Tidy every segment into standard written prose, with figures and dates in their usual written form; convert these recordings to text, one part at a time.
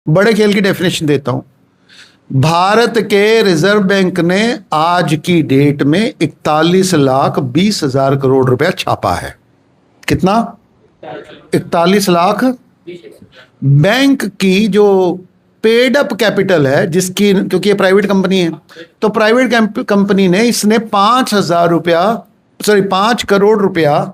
बड़े खेल की डेफिनेशन देता हूं। भारत के रिजर्व बैंक ने आज की डेट में 41,20,000 करोड़ रुपया छापा है। कितना? 41 लाख। बैंक की जो पेड अप कैपिटल है, जिसकी, क्योंकि ये प्राइवेट कंपनी है, तो प्राइवेट कंपनी ने इसने 5 करोड़ रुपया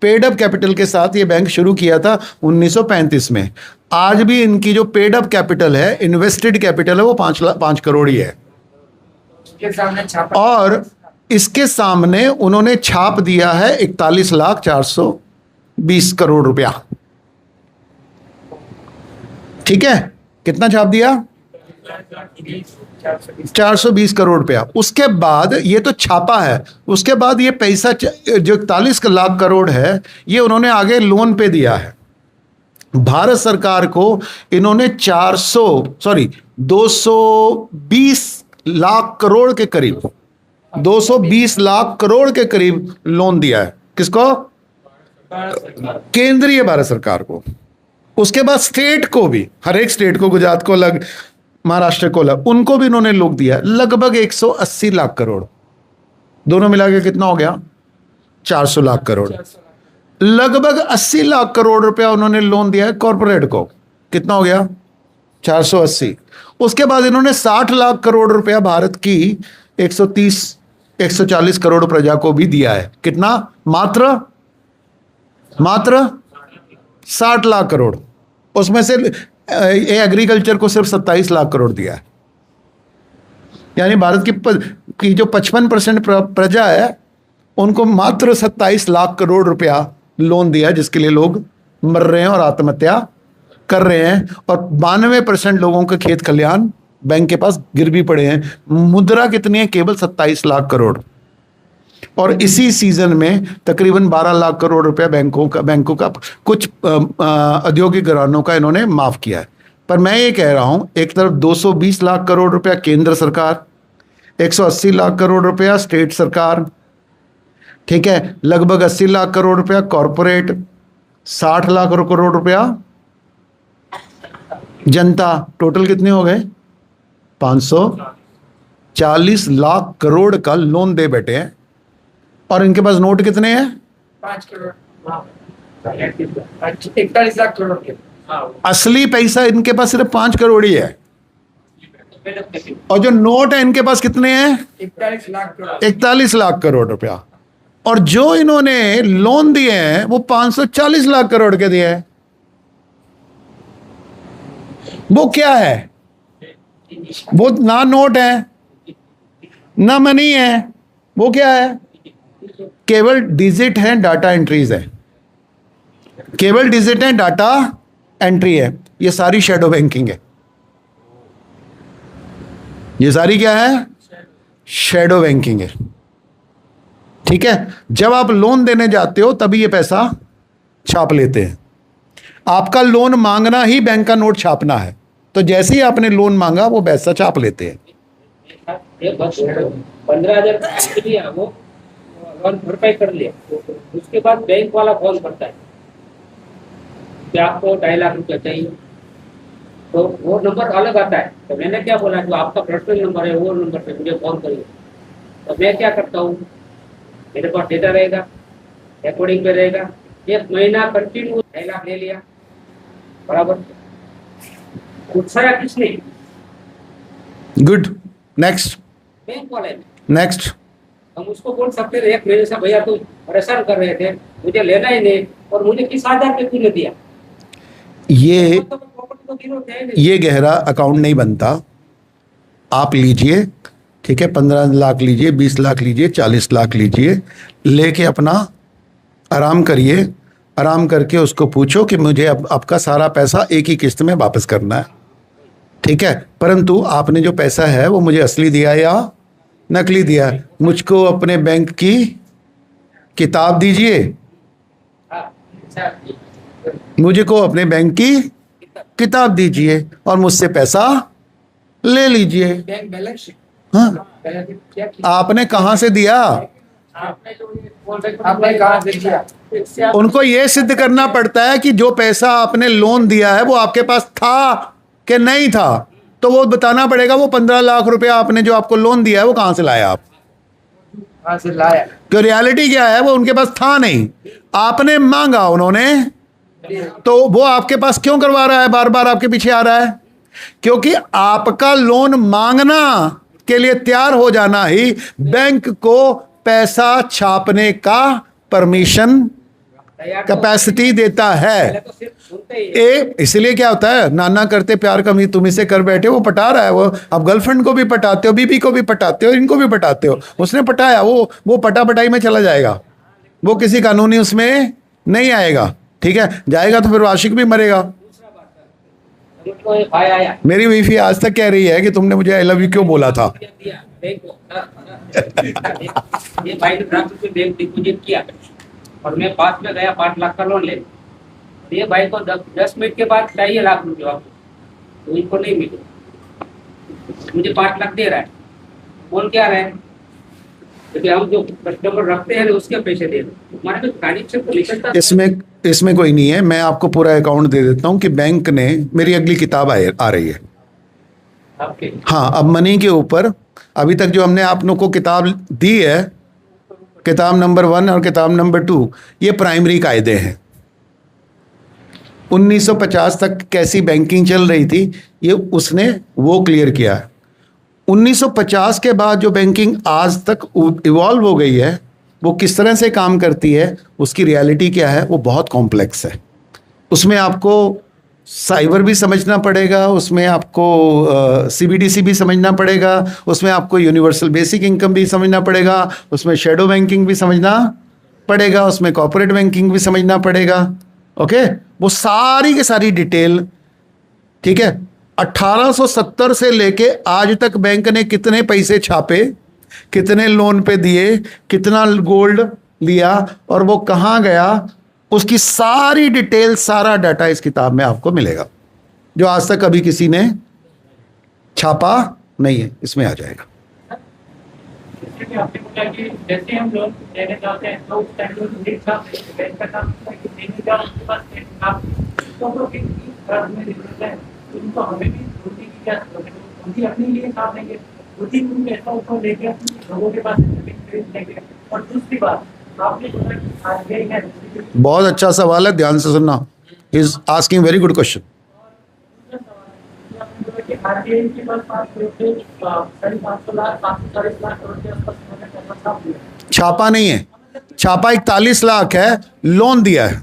पेड अप कैपिटल के साथ ये बैंक शुरू किया था 1935 में। आज भी इनकी जो पेड अप कैपिटल है, इन्वेस्टेड कैपिटल है, वो 5 करोड़ ही है। और इसके सामने उन्होंने छाप दिया है 41,420 करोड़ रुपया। ठीक है, कितना छाप दिया? 420 करोड़ रुपया। उसके बाद ये तो छापा है, उसके बाद ये पैसा जो 41 लाख करोड़ है, ये उन्होंने आगे लोन पे दिया है। भारत सरकार को इन्होंने 220 लाख करोड़ के करीब, 220 लाख करोड़ के करीब लोन दिया है। किसको? केंद्रीय भारत सरकार को। उसके बाद स्टेट को भी, हर एक स्टेट को, गुजरात को अलग, महाराष्ट्र को अलग, उनको भी इन्होंने लोन दिया, लगभग 180 लाख करोड़। दोनों मिला के कितना हो गया? 400 लाख करोड़। लगभग 80 लाख करोड़ रुपया उन्होंने लोन दिया है कॉर्पोरेट को। कितना हो गया? 480। उसके बाद इन्होंने 60 लाख करोड़ रुपया भारत की 140 करोड़ प्रजा को भी दिया है। कितना? मात्र 60 लाख करोड़। उसमें से एग्रीकल्चर को सिर्फ 27 लाख करोड़ दिया है। यानी भारत की जो 55% प्रजा है, उनको मात्र 27 लाख करोड़ रुपया लोन दिया, जिसके लिए लोग मर रहे हैं और आत्महत्या कर रहे हैं। और 92% लोगों के खेत खलिहान बैंक के पास गिर भी पड़े हैं। मुद्रा कितनी है? केवल 27 लाख करोड़। और इसी सीजन में तकरीबन 12 लाख करोड़ रुपया बैंकों का कुछ औद्योगिक घरानों का इन्होंने माफ किया है। पर मैं ये कह रहा हूं, एक तरफ 220 लाख करोड़ रुपया केंद्र सरकार, 180 लाख करोड़ रुपया स्टेट सरकार, ठीक है, लगभग 80 लाख करोड़ रुपया कॉरपोरेट, 60 लाख करोड़ रुपया जनता। टोटल कितने हो गए? 540 लाख करोड़ का लोन दे बैठे हैं। और इनके पास नोट कितने हैं? 5 करोड़, 41 लाख करोड़ के। असली पैसा इनके पास सिर्फ 5 करोड़ ही है। और जो नोट है इनके पास कितने हैं? 41 लाख करोड़ रुपया। और जो इन्होंने लोन दिए हैं वो 540 लाख करोड़ के दिए हैं। वो क्या है? वो ना नोट है ना मनी है, वो क्या है? केवल डिजिट है, डाटा एंट्रीज है। केवल डिजिट है, डाटा एंट्री है। ये सारी शैडो बैंकिंग है। ये सारी क्या है? शैडो बैंकिंग है। ठीक है, जब आप लोन देने जाते हो तभी ये पैसा छाप लेते हैं। आपका लोन मांगना ही बैंक का नोट छापना है, तो जैसे ही आपने लोन मांगा वो पैसा छाप लेते हैं। 15,000 वो लोन भरपाई कर लिया, उसके बाद बैंक वाला फोन करता है कि आपको 2.5 लाख रुपया चाहिए, तो वो नंबर अलग आता है। तो मैंने क्या बोला, जो आपका पर्सनल नंबर है वो नंबर पे मुझे फोन करिए। तो मैं क्या करता हूँ, मेरे पास डेटा रहेगा, रिकॉर्डिंग पे रहेगा। 1 महीना कंटिन्यू 2.5 लाख ले लिया, बराबर। उठाया किसने? Good, next. बैंक वाले। नेक्स्ट। हम उसको बोल सकते थे 1 महीने से, भैया तुम परेशान कर रहे थे, मुझे लेना ही नहीं, और मुझे किस आधार पे तूने दिया? ये गहरा अकाउंट नहीं बनता। आप लीजिए, ठीक है, 15 लाख लीजिए, 20 लाख लीजिए, 40 लाख लीजिए, लेके अपना आराम करिए। आराम करके उसको पूछो कि मुझे अब आपका सारा पैसा एक ही किस्त में वापस करना है, ठीक है। परंतु आपने जो पैसा है वो मुझे असली दिया या नकली दिया? मुझको अपने बैंक की किताब दीजिए, मुझे को अपने बैंक की किताब दीजिए और मुझसे पैसा ले लीजिए। Bank balance. हाँ, आपने कहां से दिया? आपने कहां से दिया? उनको यह सिद्ध करना पड़ता है कि जो पैसा आपने लोन दिया है वो आपके पास था कि नहीं था, तो वो बताना पड़ेगा वो 15 लाख रुपया आपने जो आपको लोन दिया है वो कहां से लाया आप, कहाँ से लाया? क्यों रियलिटी क्या है, वो उनके पास था नहीं, आपने मांगा उन्होंने, तो वो आपके पास क्यों करवा रहा है, बार बार आपके पीछे आ रहा है? क्योंकि आपका लोन मांगना के लिए तैयार हो जाना ही बैंक को पैसा छापने का परमिशन कैपेसिटी देता है। पहले तो सिर्फ सुनते ही इसलिए क्या होता है, नाना करते प्यार कमी तुम इसे कर बैठे, वो पटा रहा है, वो आप गर्लफ्रेंड को भी पटाते हो, बीबी को भी पटाते हो, इनको भी पटाते हो, उसने पटाया, वो पटा पटाई में चला जाएगा, वो किसी कानूनी उसमें नहीं आएगा, ठीक है, जाएगा तो फिर आशिक भी मरेगा। उनको एक भाई आया मेरी बीवी आज तक कह रही है कि तुमने मुझे आई लव यू क्यों बोला था। दिया बैंक को, ये भाई ने 10 रुपये बैंक डिपोजिट किया और मैं पास में गया 5 लाख का लोन ले, ये भाई को 10 मिनट के बाद चाहिए लाख रुपये वापस, तो इनको नहीं मिले, मुझे 5 लाख दे रहा है, बोल क्या रहे हैं क्योंकि हम जो कस्टमर रखते हैं उसके पैसे दे रहे, हमारे तो ट्रांजेक्शन तो निकलता इसमें कोई नहीं है, मैं आपको पूरा अकाउंट दे देता हूं कि बैंक ने, मेरी अगली किताब आ रही है, आपके। हाँ, अब मनी के ऊपर अभी तक जो हमने आप लोग को किताब दी है, किताब नंबर 1 और किताब नंबर 2, ये प्राइमरी कायदे हैं। 1950 तक कैसी बैंकिंग चल रही थी ये उसने वो क्लियर किया है। 1950 के बाद जो बैंकिंग आज तक इवॉल्व हो गई है, वो किस तरह से काम करती है, उसकी रियलिटी क्या है, वो बहुत कॉम्प्लेक्स है। उसमें आपको साइबर भी समझना पड़ेगा, उसमें आपको सीबीडीसी भी समझना पड़ेगा, उसमें आपको यूनिवर्सल बेसिक इनकम भी समझना पड़ेगा, उसमें शेडो बैंकिंग भी समझना पड़ेगा, उसमें कॉर्पोरेट बैंकिंग भी समझना पड़ेगा। ओके, वो सारी की सारी डिटेल, ठीक है। 1870 से लेके आज तक बैंक ने कितने पैसे छापे, कितने लोन पे दिए, कितना गोल्ड लिया और वो कहाँ गया, उसकी सारी डिटेल, सारा डाटा इस किताब में आपको मिलेगा, जो आज तक कभी किसी ने छापा नहीं है, इसमें आ जाएगा। जैसे कि आपने बोला कि जैसे हम लोन लेने जाते हैं तो उस टाइम पे एक साथ बैंक का काम होता है कि देने जाओ उसके पास एक काम तो वो एक कर्ज में देते हैं, तो उनको हमें भी बुद्धि की क्या जरूरत है, उनकी अपने लिए काम लेंगे, बुद्धि उनको ऐसा ऊपर लेके लोगों के पास खरीद लेंगे। और दूसरी बात आपने बोला कि आरबीआई है, बहुत अच्छा सवाल है, ध्यान से सुनना, is asking very good question. RBI के पास 5.5 लाख 540 लाख करोड़ के आसपास करना छाप दिया, छापा नहीं है, छापा 41 लाख है, लोन दिया है।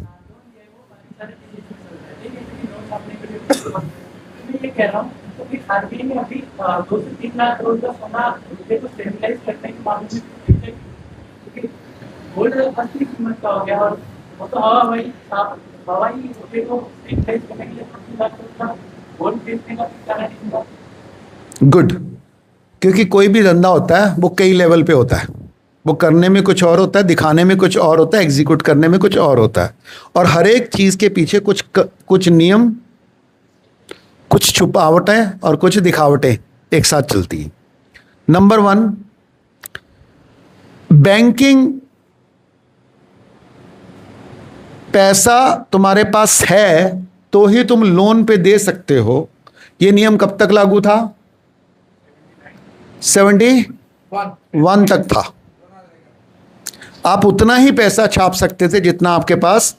मैं ये कह रहा हूँ कि आरबीआई ने अभी 2 से 3 लाख करोड़ का सोना रुपये को स्टेबलाइज करने के मामले में गोल्ड असली कीमत का हो गया, और वो तो हवाई रुपये को स्टेबलाइज करने के लिए 25 लाख करोड़ का गोल्ड बेचने का कारण नहीं था। गुड, क्योंकि कोई भी धंधा होता है वो कई लेवल पे होता है, वो करने में कुछ और होता है, दिखाने में कुछ और होता है, एग्जीक्यूट करने में कुछ और होता है, और हर एक चीज के पीछे कुछ नियम, कुछ छुपावटें और कुछ दिखावटें एक साथ चलती हैं। नंबर 1, बैंकिंग, पैसा तुम्हारे पास है तो ही तुम लोन पे दे सकते हो, ये नियम कब तक लागू था? 71 तक था। आप उतना ही पैसा छाप सकते थे जितना आपके पास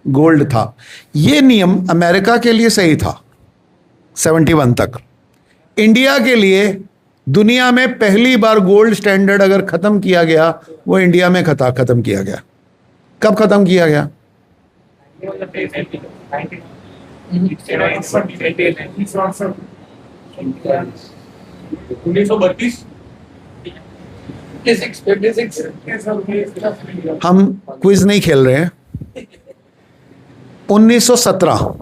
गोल्ड था। ये नियम अमेरिका के लिए सही था 71 तक। इंडिया के लिए दुनिया में पहली बार गोल्ड स्टैंडर्ड अगर खत्म किया गया, वो इंडिया में खत्म किया गया। कब खत्म किया गया? 1932 हम क्विज नहीं खेल रहे हैं। 1917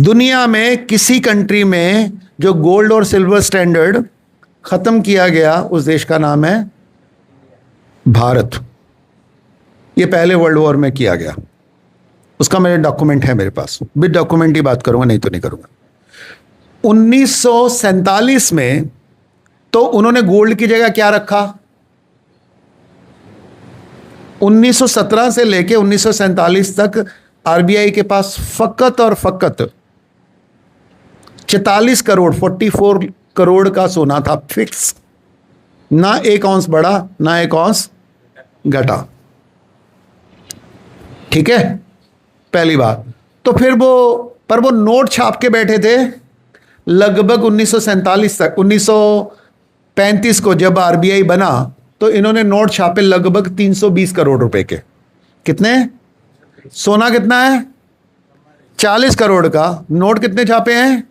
दुनिया में किसी कंट्री में जो गोल्ड और सिल्वर स्टैंडर्ड खत्म किया गया, उस देश का नाम है भारत। ये पहले वर्ल्ड वॉर में किया गया, उसका मेरे डॉक्यूमेंट है मेरे पास, विद डॉक्यूमेंट ही बात करूंगा, नहीं तो नहीं करूंगा। 1947 में तो उन्होंने गोल्ड की जगह क्या रखा? 1917 से लेके 1947 तक आरबीआई के पास फकत और फकत 44 करोड़ 44 करोड़ का सोना था फिक्स, ना एक औंस बढ़ा ना एक औंस घटा। ठीक है, पहली बात। तो फिर वो नोट छाप के बैठे थे लगभग 1947 तक। 1935 को जब आरबीआई बना तो इन्होंने नोट छापे लगभग 320 करोड़ रुपए के। कितने? सोना कितना है? 40 करोड़ का। नोट कितने छापे हैं?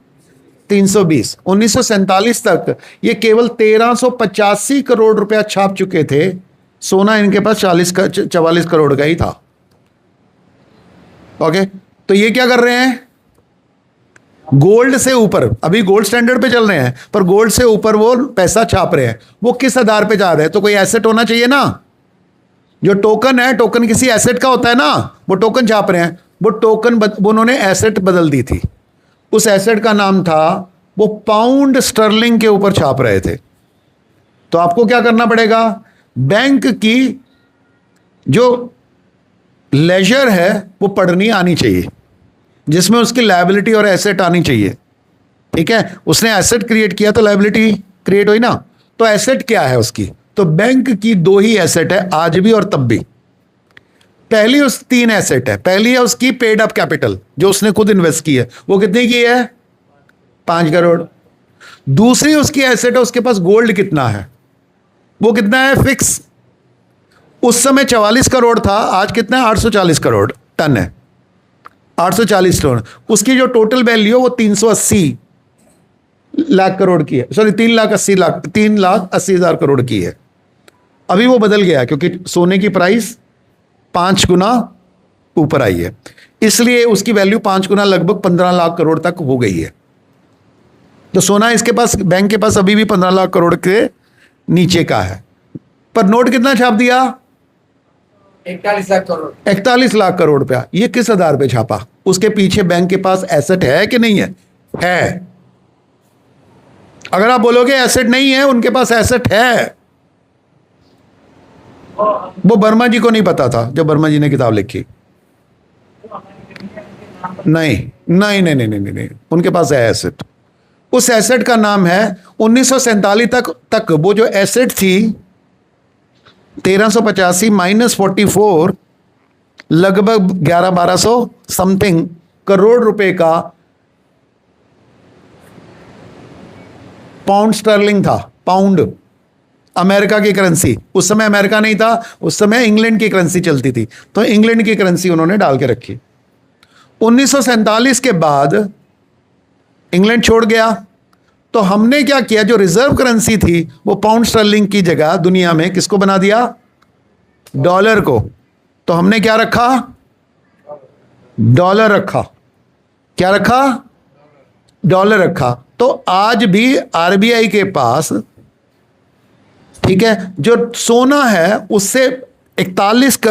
320। 1947 तक ये केवल 1385 करोड़ रुपया छाप चुके थे। सोना इनके पास 44 करोड़ का ही था। ओके, तो ये क्या कर रहे हैं? गोल्ड से ऊपर, अभी गोल्ड स्टैंडर्ड पे चल रहे हैं, पर गोल्ड से ऊपर वो पैसा छाप रहे हैं। वो किस आधार पे जा रहे हैं? तो कोई एसेट होना चाहिए ना। जो टोकन है, टोकन किसी एसेट का होता है ना, वो टोकन छाप रहे हैं। वो टोकन उन्होंने एसेट बदल दी थी। उस एसेट का नाम था, वो पाउंड स्टर्लिंग के ऊपर छाप रहे थे। तो आपको क्या करना पड़ेगा? बैंक की जो लेजर है वो पढ़नी आनी चाहिए, जिसमें उसकी लायबिलिटी और एसेट आनी चाहिए। ठीक है, उसने एसेट क्रिएट किया तो लायबिलिटी क्रिएट हुई ना। तो एसेट क्या है उसकी? तो बैंक की दो ही एसेट है आज भी और तब भी। पहली उस 3 एसेट है। पहली है उसकी पेड अप कैपिटल, जो उसने खुद इन्वेस्ट की है। वो कितनी की है? 5 करोड़। दूसरी उसकी एसेट है, उसके पास गोल्ड कितना है। वो कितना है? फिक्स। उस समय 44 करोड़ था, आज कितना है? 840 करोड़ टन है। 840 टन। उसकी जो टोटल वैल्यू है वो 380 लाख करोड़ की है। सॉरी, 3,80,000 करोड़ की है। अभी वो बदल गया क्योंकि सोने की प्राइस 5 गुना ऊपर आई है, इसलिए उसकी वैल्यू 5 गुना लगभग 15 लाख करोड़ तक हो गई है। तो सोना इसके पास, बैंक के पास अभी भी 15 लाख करोड़ के नीचे का है। पर नोट कितना छाप दिया? 41 लाख करोड़। 41 लाख करोड़ रुपया। ये किस आधार पे छापा? उसके पीछे बैंक के पास एसेट है कि नहीं है? है। अगर आप बोलोगे एसेट नहीं है, उनके पास एसेट है। वो वर्मा जी को नहीं पता था जब वर्मा जी ने किताब लिखी। नहीं नहीं नहीं नहीं नहीं नहीं, उनके पास है एसेट। उस एसेट का नाम है 1947 तक वो जो एसेट थी 1385 माइनस 44 लगभग 1100-1200 समथिंग करोड़ रुपए का पाउंड स्टर्लिंग था। पाउंड अमेरिका की करेंसी। उस समय अमेरिका नहीं था, उस समय इंग्लैंड की करेंसी चलती थी, तो इंग्लैंड की करेंसी उन्होंने डाल के रखी। 1947 के बाद इंग्लैंड छोड़ गया, तो हमने क्या किया? जो रिजर्व करेंसी थी वो पाउंड स्टर्लिंग की जगह दुनिया में किसको बना दिया? डॉलर को। तो हमने क्या रखा? डॉलर रखा। क्या रखा? डॉलर रखा। तो आज भी आरबीआई के पास, ठीक है, जो सोना है उससे 41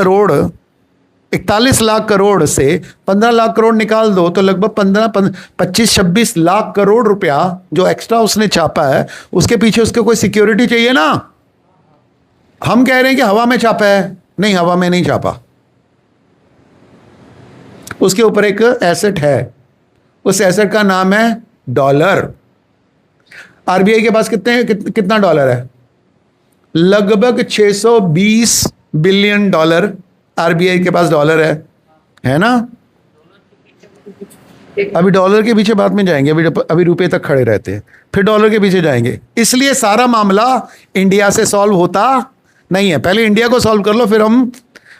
लाख करोड़ से 15 लाख करोड़ निकाल दो तो लगभग 25-26 लाख करोड़ रुपया जो एक्स्ट्रा उसने छापा है, उसके पीछे उसके कोई सिक्योरिटी चाहिए ना। हम कह रहे हैं कि हवा में छापा है, नहीं, हवा में नहीं छापा। उसके ऊपर एक एसेट है, उस एसेट का नाम है डॉलर। आरबीआई के पास कितना डॉलर है? लगभग 620 बिलियन डॉलर आरबीआई के पास डॉलर है ना। अभी डॉलर के पीछे बाद में जाएंगे, अभी रुपए तक खड़े रहते हैं, फिर डॉलर के पीछे जाएंगे। इसलिए सारा मामला इंडिया से सॉल्व होता नहीं है। पहले इंडिया को सॉल्व कर लो, फिर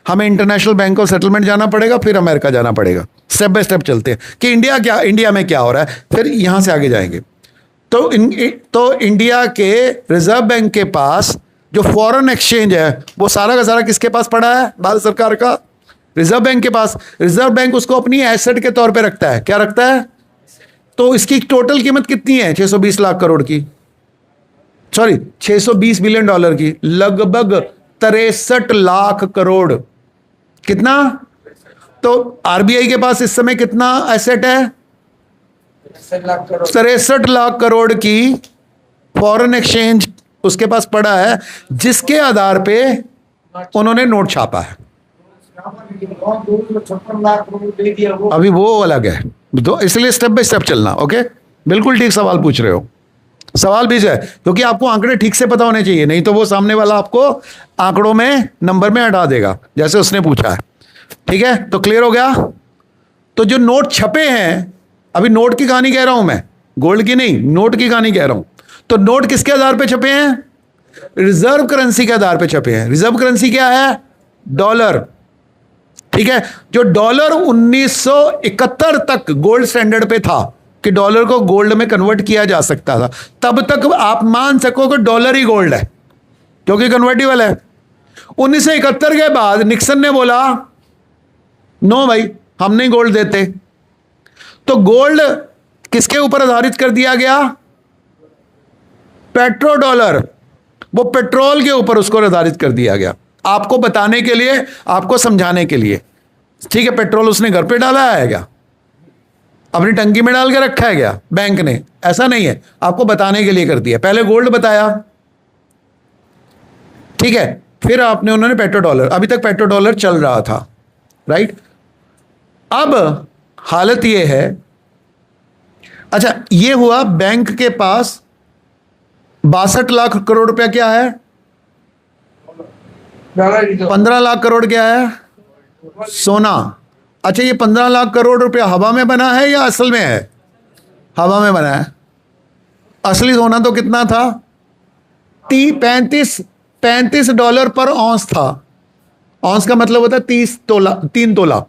हमें इंटरनेशनल बैंक ऑफ सेटलमेंट जाना पड़ेगा, फिर अमेरिका जाना पड़ेगा। स्टेप बाय स्टेप चलते हैं कि इंडिया में क्या हो रहा है, फिर यहां से आगे जाएंगे। तो इंडिया के रिजर्व बैंक के पास जो फॉरेन एक्सचेंज है वो सारा का सारा किसके पास पड़ा है? भारत सरकार का रिजर्व बैंक के पास। रिजर्व बैंक उसको अपनी एसेट के तौर पे रखता है। क्या रखता है? तो इसकी टोटल कीमत कितनी है? 620 लाख करोड़ की, सॉरी 620 बिलियन डॉलर की, लगभग 63 लाख करोड़। कितना? तो आरबीआई के पास इस समय कितना एसेट है? 63 लाख करोड़ की फॉरेन एक्सचेंज उसके पास पड़ा है, जिसके आधार पे उन्होंने नोट छापा है। 256 लाख करोड़ दे दिया वो। अभी वो अलग है, तो इसलिए स्टेप बाय स्टेप चलना। ओके, बिल्कुल ठीक सवाल पूछ रहे हो। सवाल भी है क्योंकि आपको आंकड़े ठीक से पता होने चाहिए, नहीं तो वो सामने वाला आपको आंकड़ों में नंबर में हटा देगा जैसे उसने पूछा है। ठीक है, तो क्लियर हो गया। तो जो नोट छपे हैं, अभी नोट की कहानी कह रहा हूं मैं, गोल्ड की नहीं, नोट की कहानी कह रहा हूं। तो नोट किसके आधार पे छपे हैं? रिजर्व करेंसी के आधार पे छपे हैं। रिजर्व करेंसी क्या है? डॉलर। ठीक है, जो डॉलर 1971 तक गोल्ड स्टैंडर्ड पे था कि डॉलर को गोल्ड में कन्वर्ट किया जा सकता था, तब तक आप मान सको कि डॉलर ही गोल्ड है क्योंकि कन्वर्टिबल है। 1971 के बाद निक्सन ने बोला नो भाई, हम नहीं गोल्ड देते। तो गोल्ड किसके ऊपर आधारित कर दिया गया? पेट्रो डॉलर, वो पेट्रोल के ऊपर उसको आधारित कर दिया गया, आपको बताने के लिए, आपको समझाने के लिए। ठीक है, पेट्रोल उसने घर पे डाला है क्या? अपनी टंकी में डाल के रखा है क्या बैंक ने? ऐसा नहीं है, आपको बताने के लिए कर दिया। पहले गोल्ड बताया, ठीक है, फिर आपने उन्होंने पेट्रो डॉलर, अभी तक पेट्रो डॉलर चल रहा था, राइट। अब हालत यह है, अच्छा ये हुआ बैंक के पास 62 लाख करोड़ रुपया क्या है? 15 लाख करोड़ क्या है? सोना। अच्छा, ये 15 लाख करोड़ रुपया हवा में बना है या असल में है? हवा में बना है। असली सोना तो कितना था? 35 डॉलर पर औंस था। औंस का मतलब होता है 30 तोला, 3 तोला,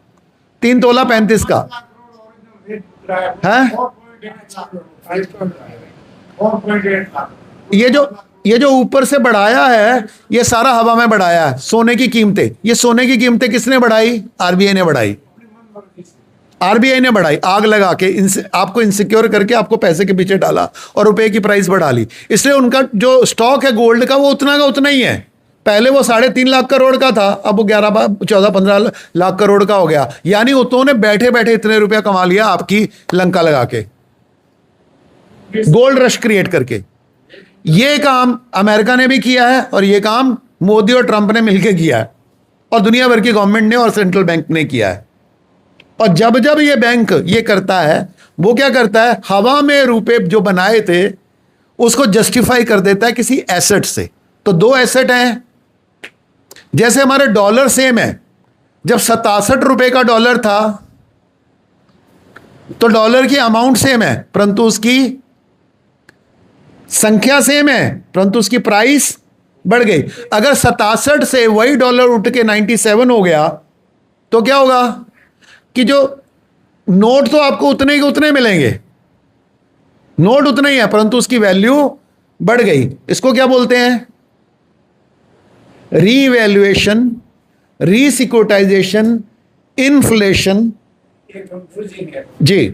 3 तोला 35 का है। ये जो ऊपर से बढ़ाया है, ये सारा हवा में बढ़ाया है। सोने की कीमतें, ये सोने की कीमतें किसने बढ़ाई? आरबीआई ने बढ़ाई। आरबीआई ने बढ़ाई, आग लगा के आपको इनसिक्योर करके आपको पैसे के पीछे डाला और रुपए की प्राइस बढ़ा ली। इसलिए उनका जो स्टॉक है गोल्ड का वो उतना का उतना ही है। पहले वो 3.5 लाख करोड़ का था, अब वो 14-15 लाख करोड़ का हो गया। यानी उन्होंने बैठे बैठे इतने रुपया कमा लिया आपकी लंका लगा के, गोल्ड रश क्रिएट करके। ये काम अमेरिका ने भी किया है और ये काम मोदी और ट्रंप ने मिलकर किया है और दुनिया भर की गवर्नमेंट ने और सेंट्रल बैंक ने किया है। और जब जब ये बैंक ये करता है, वो क्या करता है? हवा में रुपए जो बनाए थे उसको जस्टिफाई कर देता है किसी एसेट से। तो 2 एसेट हैं, जैसे हमारे डॉलर सेम है। जब 67 रुपए का डॉलर था तो डॉलर की अमाउंट सेम है परंतु उसकी संख्या सेम है, परंतु उसकी प्राइस बढ़ गई। अगर 67 से वही डॉलर उठ के 97 हो गया तो क्या होगा कि जो नोट तो आपको उतने के उतने मिलेंगे, नोट उतने ही है परंतु उसकी वैल्यू बढ़ गई। इसको क्या बोलते हैं? Revaluation, रीसिक्योटाइजेशन, inflation. कंफ्यूजिंग है जी,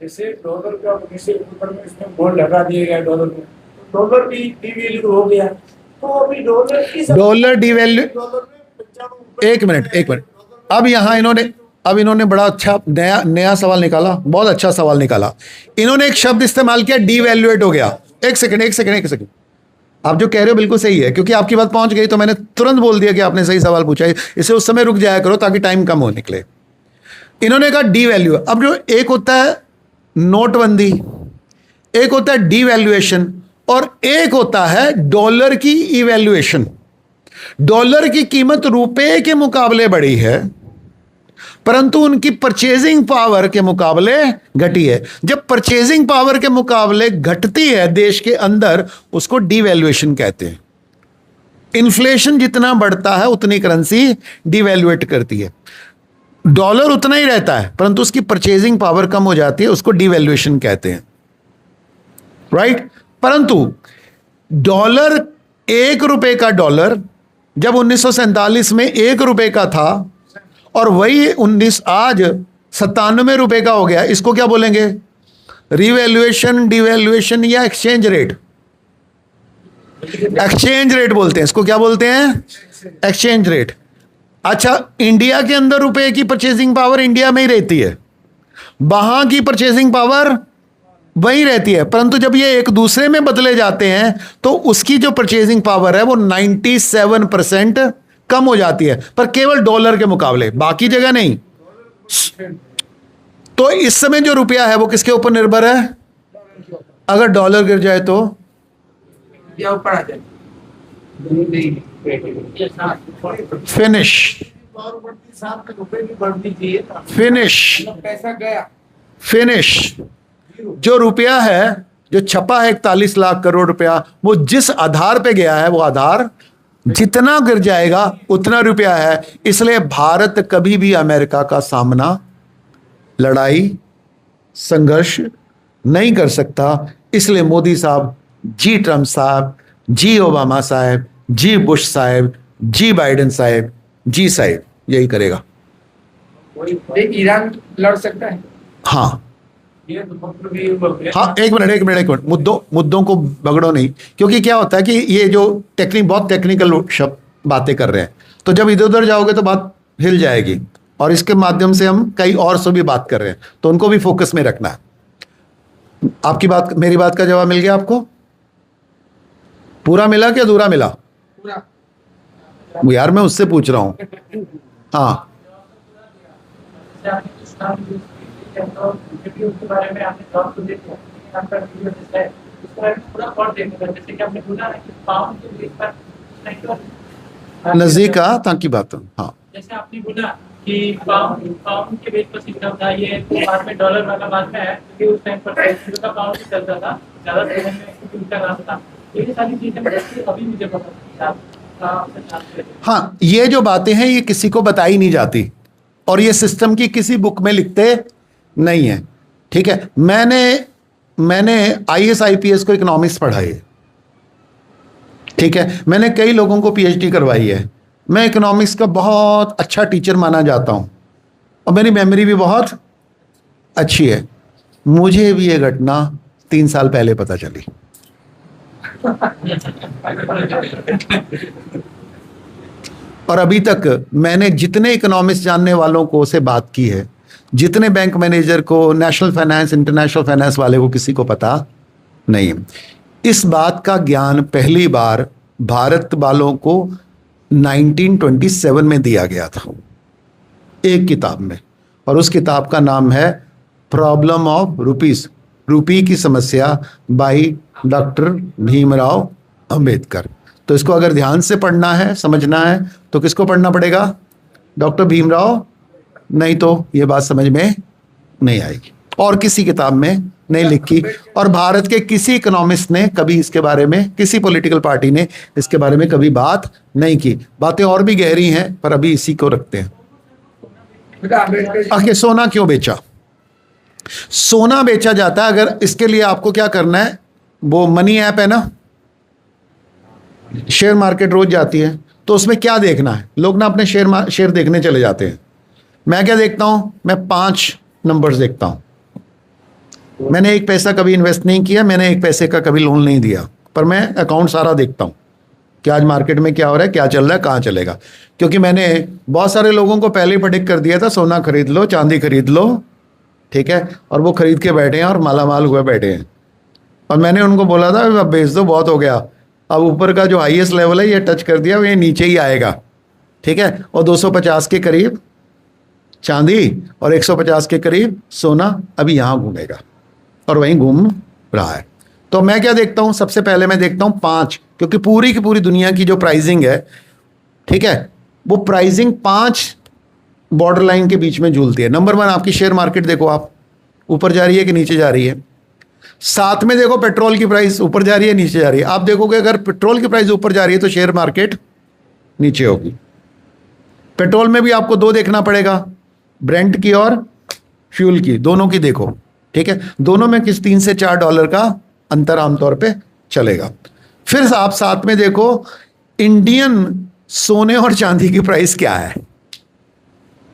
जैसे डॉलर का जैसे ऊपर में इसमें बोर्ड लगा दिया गया डॉलर में, तो डॉलर भी डिवैल्यू हो गया। तो अभी डॉलर की डॉलर डिवैल्यू, डॉलर में 95 एक मिनट। अब यहां इन्होंने बड़ा अच्छा नया सवाल निकाला, बहुत अच्छा सवाल निकाला। इन्होंने एक शब्द इस्तेमाल किया, डिवैल्यूएट हो गया। एक सेकंड, आप जो कह रहे हो बिल्कुल सही है, क्योंकि आपकी बात पहुंच गई तो मैंने तुरंत बोल दिया कि आपने सही सवाल पूछा है। इसे उस समय रुक जाया करो ताकि टाइम कम हो निकले। इन्होंने कहा डिवैल्यू। अब जो एक होता है नोटबंदी, एक होता है डिवैल्यूएशन और एक होता है डॉलर की इवैल्यूएशन। डॉलर की कीमत रुपए के मुकाबले बढ़ी है परंतु उनकी परचेजिंग पावर के मुकाबले घटी है। जब परचेजिंग पावर के मुकाबले घटती है देश के अंदर, उसको डिवैल्यूएशन कहते हैं। इन्फ्लेशन जितना बढ़ता है उतनी करेंसी डिवैल्यूएट करती है। डॉलर उतना ही रहता है परंतु उसकी परचेजिंग पावर कम हो जाती है, उसको डिवैल्यूएशन कहते हैं, राइट। परंतु डॉलर, 1 रुपए का डॉलर जब 1947 में 1 रुपए का था और वही आज 97 रुपए का हो गया, इसको क्या बोलेंगे? रिवैल्यूएशन, डिवैल्यूएशन या एक्सचेंज रेट? एक्सचेंज रेट बोलते हैं इसको। क्या बोलते हैं? Exchange rate. अच्छा, इंडिया के अंदर रुपए की परचेजिंग पावर इंडिया में ही रहती है, वहां की परचेजिंग पावर वही रहती है, परंतु जब ये एक दूसरे में बदले जाते हैं तो उसकी जो परचेजिंग पावर है वो 97% कम हो जाती है, पर केवल डॉलर के मुकाबले, बाकी जगह नहीं। तो इस समय जो रुपया है वो किसके ऊपर निर्भर है? अगर डॉलर गिर जाए तो या ऊपर आ जाए। फिनिश, फिनिश, पैसा गया। फिनिश। जो रुपया है, जो छपा है 41 लाख करोड़ रुपया, वो जिस आधार पे गया है, वो आधार जितना गिर जाएगा उतना रुपया है। इसलिए भारत कभी भी अमेरिका का सामना, लड़ाई, संघर्ष नहीं कर सकता। इसलिए मोदी साहब, जी ट्रंप साहब, जी ओबामा साहब, जी बुश साहब, जी बाइडेन साहब, जी साहब, यही करेगा। ईरान लड़ सकता है। हाँ ये तो मतलब ये हो गया। हाँ, एक मिनट, मुद्दों को बगड़ो नहीं, क्योंकि क्या होता है कि ये जो बहुत टेक्निकल शब्द बातें कर रहे हैं, तो जब इधर उधर जाओगे तो बात हिल जाएगी। और इसके माध्यम से हम कई और से भी बात कर रहे हैं, तो उनको भी फोकस में रखना है। आपकी बात, मेरी बात का जवाब मिल गया आपको? पूरा मिला कि अधूरा मिला? पूरा। यार मैं उससे पूछ रहा हूं। हाँ, उसके बारे में आपने जॉब तो देखा, आपका वीडियो जैसा है, उसके बारे में पूरा और देखना, जैसे कि आपने बोला है कि पाउंड के बेस पर सेक्टर नजदीक आ ताकि बात हो। हाँ, जैसे आपने बोला कि पाउंड के बेस पर सिस्टम था, ये बाद में डॉलर वाला बाद में है, क्योंकि उस टाइम पर का पाउंड ही चलता था ज्यादा समय में, क्योंकि उनका रास्ता था। ये सारी चीजें अभी मुझे पता थी। हाँ, ये जो बातें हैं ये किसी को बताई नहीं जाती, और ये सिस्टम की किसी बुक में लिखते नहीं है। ठीक है, मैंने IAS IPS को इकोनॉमिक्स पढ़ाई है। ठीक है, मैंने कई लोगों को PhD करवाई है। मैं इकोनॉमिक्स का बहुत अच्छा टीचर माना जाता हूं, और मेरी मेमोरी भी बहुत अच्छी है। मुझे भी ये घटना 3 साल पहले पता चली। और अभी तक मैंने जितने इकोनॉमिक्स जानने वालों को से बात की है, जितने बैंक मैनेजर को, नेशनल फाइनेंस, इंटरनेशनल फाइनेंस वाले को, किसी को पता नहीं। इस बात का ज्ञान पहली बार भारत वालों को 1927 में दिया गया था, एक किताब में, और उस किताब का नाम है प्रॉब्लम ऑफ रुपीस, रुपी की समस्या, बाई डॉक्टर भीमराव अंबेडकर। तो इसको अगर ध्यान से पढ़ना है, समझना है, तो किसको पढ़ना पड़ेगा? डॉक्टर भीमराव, नहीं तो ये बात समझ में नहीं आएगी। और किसी किताब में नहीं लिखी, और भारत के किसी इकोनॉमिस्ट ने कभी इसके बारे में, किसी पॉलिटिकल पार्टी ने इसके बारे में कभी बात नहीं की। बातें और भी गहरी हैं, पर अभी इसी को रखते हैं। आखिर सोना क्यों बेचा? सोना बेचा जाता है, अगर इसके लिए आपको क्या करना है, वो मनी ऐप है ना, शेयर मार्केट रोज जाती है, तो उसमें क्या देखना है, लोग ना अपने शेयर देखने चले जाते हैं। मैं क्या देखता हूं, मैं 5 नंबर्स देखता हूं। मैंने 1 पैसा कभी इन्वेस्ट नहीं किया, मैंने 1 पैसे का कभी लोन नहीं दिया, पर मैं अकाउंट सारा देखता हूं कि आज मार्केट में क्या हो रहा है, क्या चल रहा है, कहाँ चलेगा। क्योंकि मैंने बहुत सारे लोगों को पहले ही प्रेडिक्ट कर दिया था, सोना खरीद लो, चांदी खरीद लो, ठीक है, और वो खरीद के बैठे हैं और मालामाल हुए बैठे हैं। और मैंने उनको बोला था अब बेच दो, बहुत हो गया, अब ऊपर का जो हाईएस्ट लेवल है ये टच कर दिया, ये नीचे ही आएगा। ठीक है, और 250 के करीब चांदी और 150 के करीब सोना अभी यहाँ घूमेगा, और वहीं घूम रहा है। तो मैं क्या देखता हूँ, सबसे पहले मैं देखता हूँ 5, क्योंकि पूरी की पूरी दुनिया की जो प्राइसिंग है, ठीक है, वो प्राइसिंग 5 बॉर्डर लाइन के बीच में झूलती है। नंबर 1 आपकी शेयर मार्केट देखो, आप ऊपर जा रही है कि नीचे जा रही है। साथ में देखो पेट्रोल की प्राइस ऊपर जा रही है, नीचे जा रही है। आप देखोगे अगर पेट्रोल की प्राइस ऊपर जा रही है तो शेयर मार्केट नीचे होगी। पेट्रोल में भी आपको 2 देखना पड़ेगा, ब्रेंट की और फ्यूल की, दोनों की देखो। ठीक है, दोनों में किस $3 से $4 का अंतर आमतौर पे चलेगा। फिर आप साथ में देखो इंडियन सोने और चांदी की प्राइस क्या है,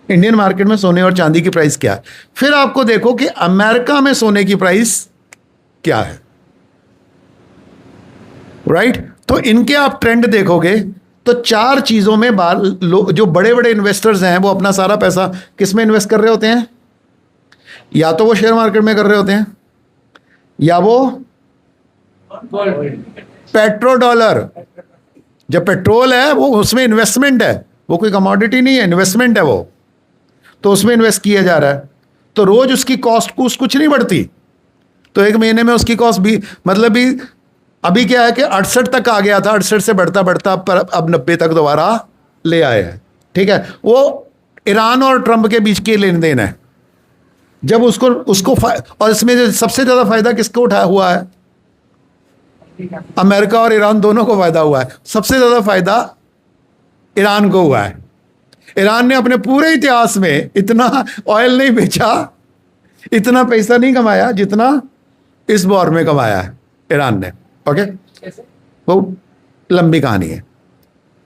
इंडियन मार्केट में सोने और चांदी की प्राइस क्या है। फिर आपको देखो कि अमेरिका में सोने की प्राइस क्या है, राइट। तो इनके आप ट्रेंड देखोगे तो 4 चीजों में जो बड़े बड़े इन्वेस्टर्स हैं वो अपना सारा पैसा किस में इन्वेस्ट कर रहे होते हैं, या तो वो शेयर मार्केट में कर रहे होते हैं, या वो पेट्रो डॉलर, जब पेट्रोल है वो उसमें इन्वेस्टमेंट है, वो कोई कमोडिटी नहीं है, इन्वेस्टमेंट है वो, तो उसमें इन्वेस्ट किया जा रहा है। तो रोज उसकी कॉस्ट कुछ नहीं बढ़ती, तो एक महीने में उसकी कॉस्ट भी मतलब भी अभी क्या है कि 68 तक आ गया था, 68 से बढ़ता बढ़ता अब 90 तक दोबारा ले आए हैं। ठीक है, वो ईरान और ट्रंप के बीच की लेन देन है। जब उसको उसको और इसमें जो सबसे ज्यादा फायदा किसको उठाया हुआ है? अमेरिका और ईरान दोनों को फायदा हुआ है। सबसे ज्यादा फायदा ईरान को हुआ है। ईरान ने अपने पूरे इतिहास में इतना ऑयल नहीं बेचा, इतना पैसा नहीं कमाया जितना इस वॉर में कमाया है ईरान ने। ओके, वो लंबी कहानी है।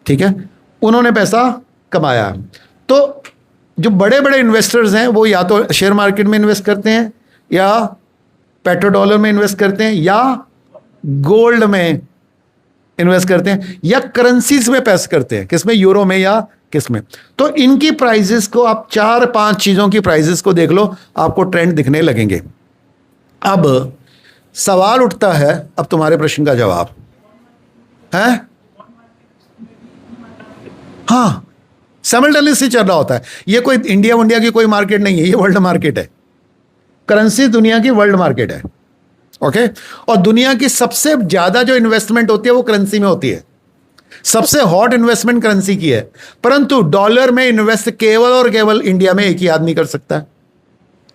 ठीक है, उन्होंने पैसा कमाया। तो जो बड़े बड़े इन्वेस्टर्स हैं वो या तो शेयर मार्केट में इन्वेस्ट करते हैं, या पेट्रो डॉलर में इन्वेस्ट करते हैं, या गोल्ड में इन्वेस्ट करते हैं, या करेंसीज में पैसे करते हैं। किसमें? यूरो में या किसमें? तो इनकी प्राइजेस को आप 4-5 चीजों की प्राइजेस को देख लो, आपको ट्रेंड दिखने लगेंगे। अब सवाल उठता है, अब तुम्हारे प्रश्न का जवाब है। हाँ, साइमल्टेनियसली चल रहा होता है। ये कोई इंडिया की कोई मार्केट नहीं है, ये वर्ल्ड मार्केट है। करेंसी दुनिया की वर्ल्ड मार्केट है। ओके, और दुनिया की सबसे ज्यादा जो इन्वेस्टमेंट होती है वो करेंसी में होती है। सबसे हॉट इन्वेस्टमेंट करेंसी की है, परंतु डॉलर में इन्वेस्ट केवल और केवल इंडिया में एक ही आदमी कर सकता है।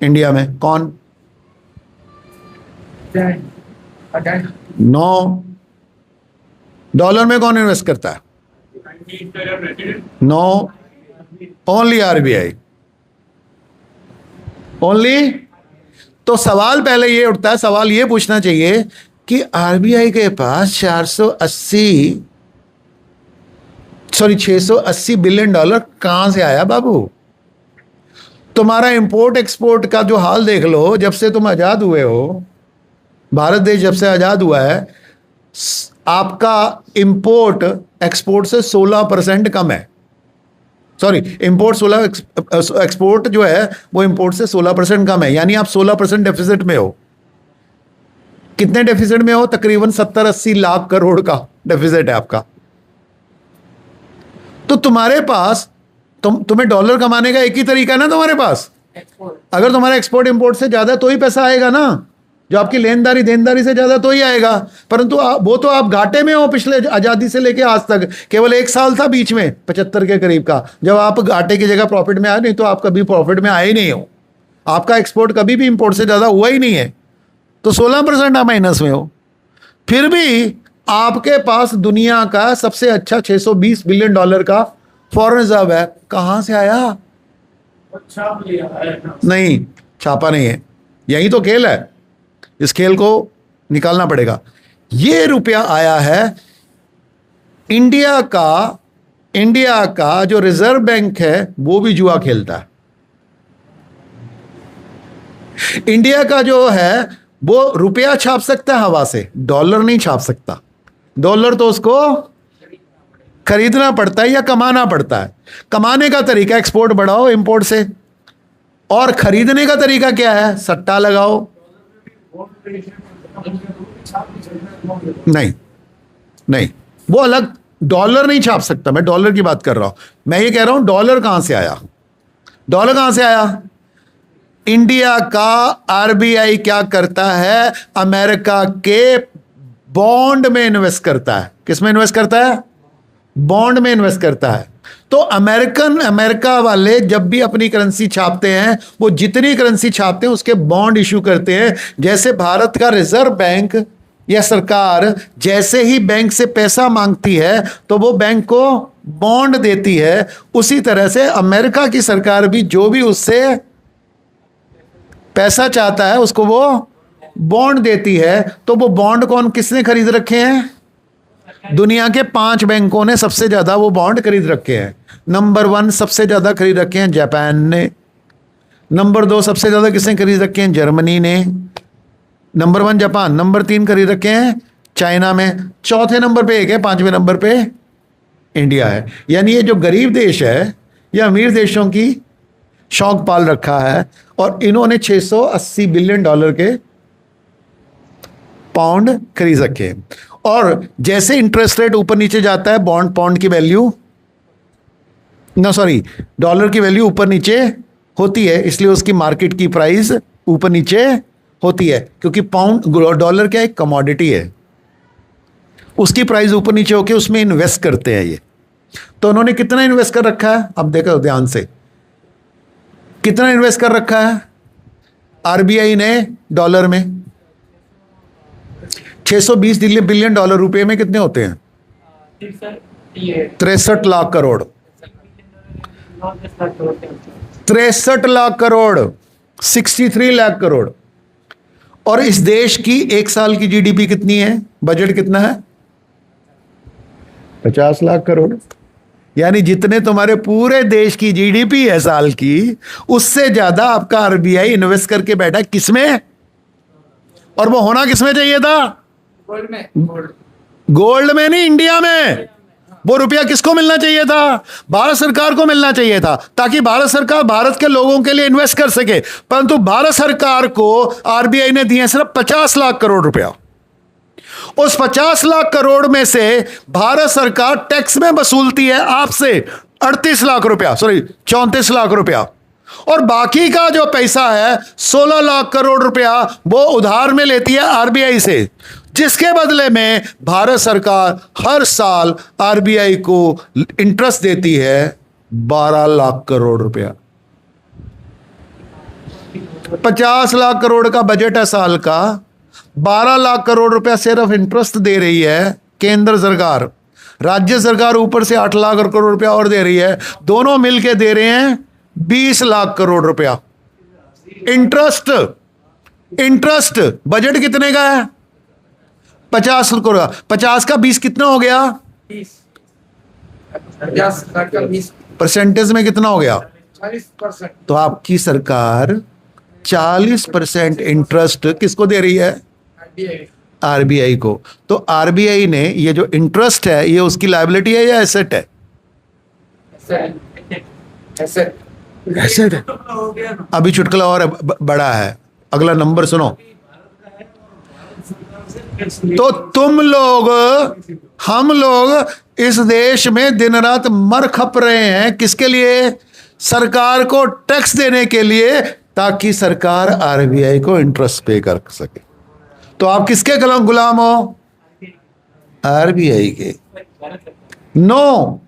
इंडिया में कौन? नो। डॉलर में कौन इन्वेस्ट करता है? No, only RBI, only. तो सवाल पहले ये उठता है, सवाल ये पूछना चाहिए कि आरबीआई के पास 680 बिलियन डॉलर कहां से आया बाबू? तुम्हारा इंपोर्ट एक्सपोर्ट का जो हाल देख लो, जब से तुम आजाद हुए हो, भारत देश जब से आजाद हुआ है, आपका इंपोर्ट एक्सपोर्ट से 16% कम है। सॉरी, इंपोर्ट 16, एक्सपोर्ट जो है वो इंपोर्ट से 16% कम है। यानी आप 16% डेफिसिट में हो। कितने डेफिसिट में हो? तकरीबन 70-80 लाख करोड़ का डेफिसिट है आपका। तो तुम्हारे पास तुम्हें डॉलर कमाने का एक ही तरीका है ना तुम्हारे पास। अगर तुम्हारा एक्सपोर्ट इंपोर्ट से ज्यादा तो ही पैसा आएगा ना, जो आपकी लेनदारी देनदारी से ज्यादा तो ही आएगा। परंतु वो तो आप घाटे में हो। पिछले आजादी से लेके आज तक केवल 1 साल था बीच में 75 के करीब का, जब आप घाटे की जगह प्रॉफिट में आए। नहीं तो आप कभी प्रॉफिट में आए ही नहीं हो। आपका एक्सपोर्ट कभी भी इंपोर्ट से ज्यादा हुआ ही नहीं है। तो 16% आप माइनस में हो। फिर भी आपके पास दुनिया का सबसे अच्छा 620 बिलियन डॉलर का फॉरेन रिजर्व है। कहां से आया? नहीं, छापा नहीं है। यही तो खेल है। इस खेल को निकालना पड़ेगा। ये रुपया आया है इंडिया का जो रिजर्व बैंक है वो भी जुआ खेलता है। इंडिया का जो है वो रुपया छाप सकता है हवा से, डॉलर नहीं छाप सकता। डॉलर तो उसको खरीदना पड़ता है या कमाना पड़ता है। कमाने का तरीका एक्सपोर्ट बढ़ाओ इंपोर्ट से, और खरीदने का तरीका क्या है? सट्टा लगाओ। नहीं, वो अलग। डॉलर नहीं छाप सकता। मैं डॉलर की बात कर रहा हूं। मैं ये कह रहा हूं डॉलर कहां से आया? डॉलर कहां से आया? इंडिया का आरबीआई क्या करता है? अमेरिका के बॉन्ड में इन्वेस्ट करता है। किस में इन्वेस्ट करता है? बॉन्ड में इन्वेस्ट करता है। तो अमेरिका वाले जब भी अपनी करेंसी छापते हैं, वो जितनी करेंसी छापते हैं उसके बॉन्ड इशू करते हैं। जैसे भारत का रिजर्व बैंक या सरकार जैसे ही बैंक से पैसा मांगती है तो वो बैंक को बॉन्ड देती है, उसी तरह से अमेरिका की सरकार भी जो भी उससे पैसा चाहता है उसको वो बॉन्ड देती है। तो वो बॉन्ड किसने खरीद रखे हैं? दुनिया के 5 बैंकों ने सबसे ज्यादा वो बॉन्ड खरीद रखे हैं। नंबर 1 सबसे ज्यादा खरीद रखे हैं जापान ने। नंबर 2 सबसे ज्यादा किसने खरीद रखे हैं? जर्मनी ने। नंबर 1 जापान, नंबर 3 खरीद रखे हैं चाइना में, चौथे नंबर पे एक है, 5वें नंबर पे इंडिया है। यानी ये जो गरीब देश है ये अमीर देशों की शौक पाल रखा है, और इन्होंने 680 बिलियन डॉलर के पाउंड खरीद रखे। और जैसे इंटरेस्ट रेट ऊपर नीचे जाता है, पाउंड की वैल्यू डॉलर की वैल्यू ऊपर नीचे होती है, इसलिए उसकी मार्केट की प्राइस ऊपर नीचे होती है, क्योंकि पाउंड डॉलर क्या एक कमोडिटी है, उसकी प्राइस ऊपर नीचे होके उसमें इन्वेस्ट करते हैं ये। तो उन्होंने कितना इन्वेस्ट कर रखा है, अब देखो ध्यान से, कितना इन्वेस्ट कर रखा है आरबीआई ने डॉलर में? 620 बिलियन डॉलर, रुपए में कितने होते हैं? 63 लाख करोड़। 63 लाख करोड़, 63 लाख करोड़। और इस देश की एक साल की जीडीपी कितनी है? बजट कितना है? 50 लाख करोड़। यानी जितने तुम्हारे पूरे देश की जीडीपी है साल की, उससे ज्यादा आपका आरबीआई इन्वेस्ट करके बैठा किसमें? और वो होना किसमें चाहिए था? गोल्ड में, गोल्ड में नहीं, इंडिया में। वो रुपया किसको मिलना चाहिए था? भारत सरकार को मिलना चाहिए था, ताकि भारत सरकार भारत के लोगों के लिए इन्वेस्ट कर सके। परंतु भारत सरकार को आरबीआई ने दिए सिर्फ 50 लाख करोड़ रुपया। उस 50 लाख करोड़ में से भारत सरकार टैक्स में वसूलती है आपसे 38 लाख रुपया, सॉरी 34 लाख रुपया। और बाकी का जो पैसा है 16 लाख करोड़ रुपया वो उधार में लेती है आरबीआई से, जिसके बदले में भारत सरकार हर साल आरबीआई को इंटरेस्ट देती है 12 लाख करोड़ रुपया। 50 लाख करोड़ का बजट है साल का, 12 लाख करोड़ रुपया सिर्फ इंटरेस्ट दे रही है केंद्र सरकार। राज्य सरकार ऊपर से 8 लाख करोड़ रुपया और दे रही है, दोनों मिलके दे रहे हैं 20 लाख करोड़ रुपया इंटरेस्ट। इंटरेस्ट बजट कितने का है? 50 करोड़। 50 का 20 कितना हो गया? 50 लाख का 20, परसेंटेज में कितना हो गया? 40%। तो आपकी सरकार 40% इंटरेस्ट किसको दे रही है? आरबीआई को। तो आरबीआई ने ये जो इंटरेस्ट है ये उसकी लायबिलिटी है या एसेट है? एसेट है। अभी चुटकुला और बड़ा है, अगला नंबर सुनो। तो तुम लोग, हम लोग इस देश में दिन रात मर खप रहे हैं किसके लिए? सरकार को टैक्स देने के लिए, ताकि सरकार आरबीआई को इंटरेस्ट पे कर सके। तो आप किसके गुलाम हो? आरबीआई के। नो,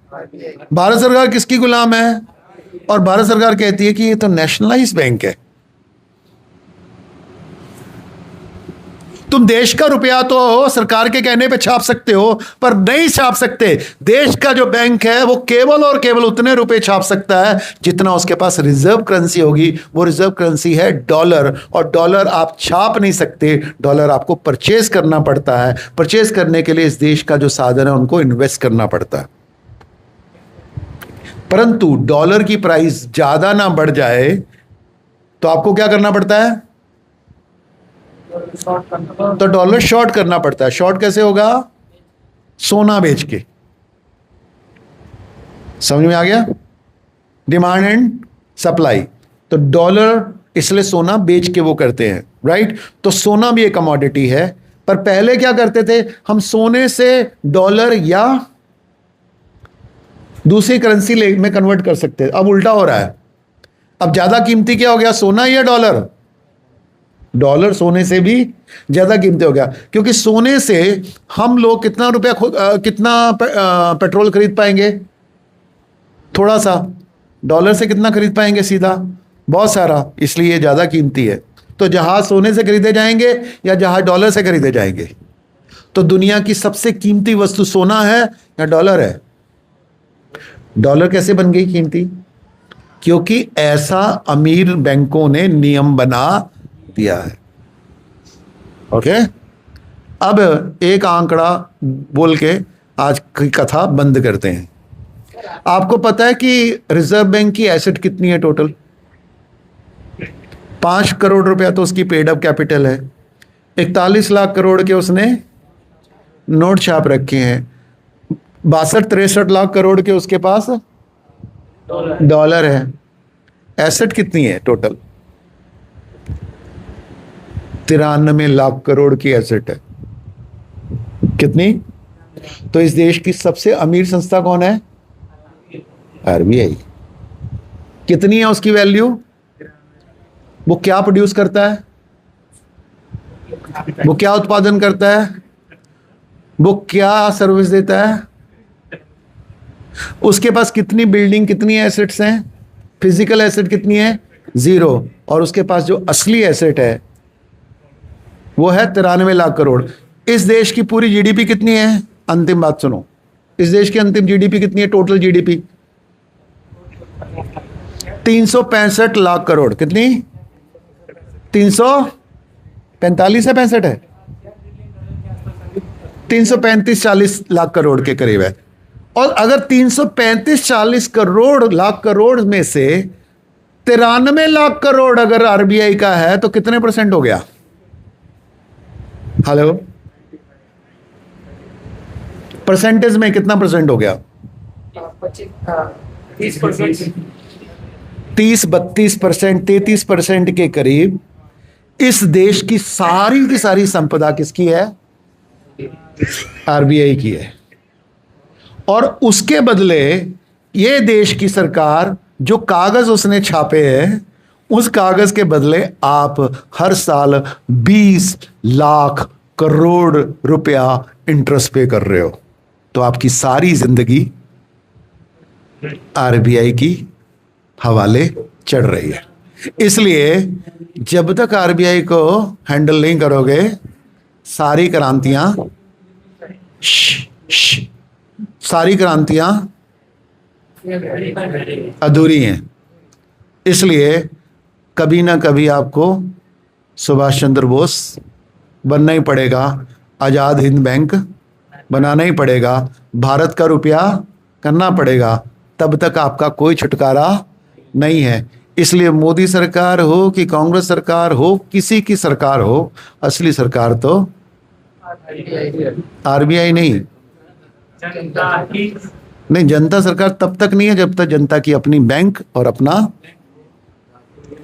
भारत सरकार किसकी गुलाम है? और भारत सरकार कहती है कि ये तो नेशनलाइज बैंक है। तुम देश का रुपया तो सरकार के कहने पे छाप सकते हो, पर नहीं छाप सकते। देश का जो बैंक है वो केवल और केवल उतने रुपए छाप सकता है जितना उसके पास रिजर्व करेंसी होगी। वो रिजर्व करेंसी है डॉलर, और डॉलर आप छाप नहीं सकते। डॉलर आपको परचेज करना पड़ता है। परचेज करने के लिए इस देश का जो साधन है उनको इन्वेस्ट करना पड़ता है। परंतु डॉलर की प्राइस ज्यादा ना बढ़ जाए तो आपको क्या करना पड़ता है? तो डॉलर शॉर्ट करना पड़ता है। शॉर्ट कैसे होगा? सोना बेच के। समझ में आ गया? Demand and supply. तो डॉलर, इसलिए सोना बेच के वो करते हैं, राइट? तो सोना भी एक कमोडिटी है। पर पहले क्या करते थे? हम सोने से डॉलर या दूसरी करेंसी में कन्वर्ट कर सकते हैं। अब उल्टा हो रहा है। अब ज्यादा कीमती क्या हो गया, सोना या डॉलर? डॉलर सोने से भी ज्यादा कीमती हो गया, क्योंकि सोने से हम लोग कितना रुपया कितना पेट्रोल खरीद पाएंगे? थोड़ा सा। डॉलर से कितना खरीद पाएंगे? सीधा बहुत सारा। इसलिए ये ज्यादा कीमती है। तो जहाज सोने से खरीदे जाएंगे या जहाज डॉलर से खरीदे जाएंगे? तो दुनिया की सबसे कीमती वस्तु सोना है या डॉलर है? डॉलर कैसे बन गई कीमती? क्योंकि ऐसा अमीर बैंकों ने नियम बना दिया है। ओके, अब एक आंकड़ा बोल के आज की कथा बंद करते हैं। आपको पता है कि रिजर्व बैंक की एसेट कितनी है टोटल? 5 करोड़ रुपया तो उसकी पेड अप कैपिटल है। 41 लाख करोड़ के उसने नोट छाप रखे हैं। 62-63 लाख करोड़ के उसके पास डॉलर है। एसेट कितनी है टोटल? 93 लाख करोड़ की एसेट है। कितनी? तो इस देश की सबसे अमीर संस्था कौन है? आरबीआई। कितनी है उसकी वैल्यू? वो क्या प्रोड्यूस करता है? वो क्या उत्पादन करता है, वो क्या सर्विस देता है, उसके पास कितनी बिल्डिंग, कितनी एसेट्स हैं, फिजिकल एसेट कितनी है, 0, और उसके पास जो असली एसेट है वो है 93 लाख करोड़। इस देश की पूरी जीडीपी कितनी है, अंतिम बात सुनो, इस देश की अंतिम जीडीपी कितनी है, टोटल जीडीपी 365 लाख करोड़। कितनी, 345 है, 65 है, 335-40 लाख करोड़ के करीब है। और अगर 335-40 करोड़ लाख करोड़ में से 93 लाख करोड़ अगर आरबीआई का है तो कितने परसेंट हो गया, हेलो, परसेंटेज में कितना परसेंट हो गया, 30%। 30-32%, 33% के करीब इस देश की सारी संपदा किसकी है, आरबीआई की है। और उसके बदले ये देश की सरकार जो कागज उसने छापे हैं, उस कागज के बदले आप हर साल 20 लाख करोड़ रुपया इंटरेस्ट पे कर रहे हो। तो आपकी सारी जिंदगी आरबीआई की हवाले चढ़ रही है। इसलिए जब तक आरबीआई को हैंडल नहीं करोगे, सारी क्रांतियां सारी क्रांतियां अधूरी हैं। इसलिए कभी ना कभी आपको सुभाष चंद्र बोस बनना ही पड़ेगा, आजाद हिंद बैंक बनाना ही पड़ेगा, भारत का रुपया करना पड़ेगा, तब तक आपका कोई छुटकारा नहीं है। इसलिए मोदी सरकार हो कि कांग्रेस सरकार हो, किसी की सरकार हो, असली सरकार तो आरबीआई नहीं, जनता सरकार तब तक नहीं है जब तक जनता की अपनी बैंक और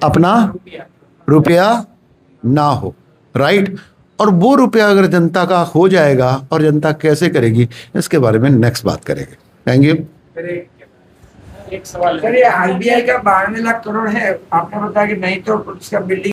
अपना रुपया ना हो, राइट। और वो रुपया अगर जनता का हो जाएगा, और जनता कैसे करेगी इसके बारे में नेक्स्ट बात करेंगे। Thank you. एक सवाल सर, ये आरबीआई का 92 लाख करोड़ है, आपने बताया कि नहीं तो उसका बिल्डिंग